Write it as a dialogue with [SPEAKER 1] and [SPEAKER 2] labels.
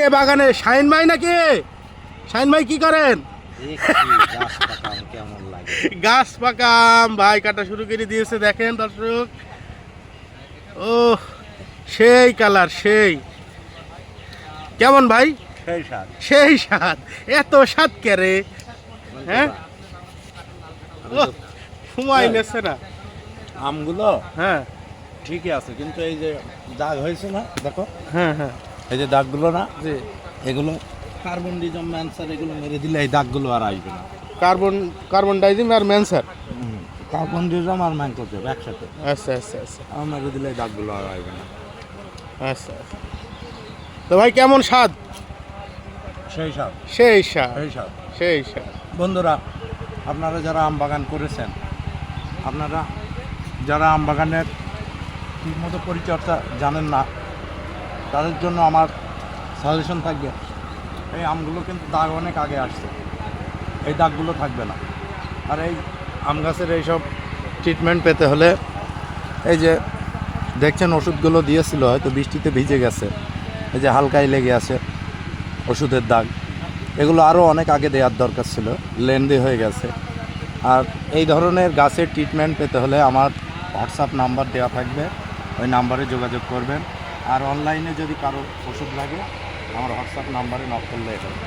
[SPEAKER 1] কে বাগানে শাইন ভাই নাকি? শাইন ভাই কি করেন? গাছ পাকাম ভাই কাটা শুরু করে দিয়েছে, দেখেন দর্শক। ও সেই কালার, সেই কেমন ভাই? সেই স্বাদ। এত স্বাদ কেরে? হ্যাঁ, সময় নেছে না
[SPEAKER 2] আমগুলো।
[SPEAKER 1] হ্যাঁ
[SPEAKER 2] ঠিকই আছে, কিন্তু এই যে দাগ হয়েছে না, দেখো।
[SPEAKER 1] হ্যাঁ হ্যাঁ
[SPEAKER 2] এই যে দাগগুলো না,
[SPEAKER 1] জি।
[SPEAKER 2] এগুলো কার্বন ডিজম ম্যানসার, এগুলো মেরে দিলে এই দাগগুলো আর আসবে না।
[SPEAKER 1] কার্বন ডাইজিম আর ম্যানসার।
[SPEAKER 2] কার্বন ডিজম আর ম্যানকোজেব একসাথে
[SPEAKER 1] আচ্ছা আচ্ছা আচ্ছা
[SPEAKER 2] আর মেরে দিলে এই দাগগুলো আর আসবে না।
[SPEAKER 1] আচ্ছা। তো ভাই কেমন স্বাদ?
[SPEAKER 2] সেই সব
[SPEAKER 1] সেই স্বাদ,
[SPEAKER 2] সেই সব
[SPEAKER 1] সেই স্বাদ।
[SPEAKER 2] বন্ধুরা, আপনারা যারা আম বাগান করেছেন, আপনারা যারা আম বাগানের ঠিকমতো পরিচর্যা জানেন না, তাদের জন্য আমার সাজেশন থাকবে, এই আমগুলো কিন্তু দাগ অনেক আগে আসছে, এই দাগগুলো থাকবে না। আর এই আম গাছের এইসব ট্রিটমেন্ট পেতে হলে, এই যে দেখছেন ওষুধগুলো দিয়েছিল, হয়তো বৃষ্টিতে ভিজে গেছে, এই যে হালকাই লেগে আছে ওষুধের দাগ, এগুলো আরও অনেক আগে দেওয়ার দরকার ছিল, লেন্দি হয়ে গেছে। আর এই ধরনের গাছের ট্রিটমেন্ট পেতে হলে আমার হোয়াটসঅ্যাপ নাম্বার দেওয়া থাকবে, ওই নাম্বারে যোগাযোগ করবেন। আর অনলাইনে যদি কারো ওষুধ লাগে, আমার হোয়াটসঅ্যাপ নাম্বারে নক করলে হবে।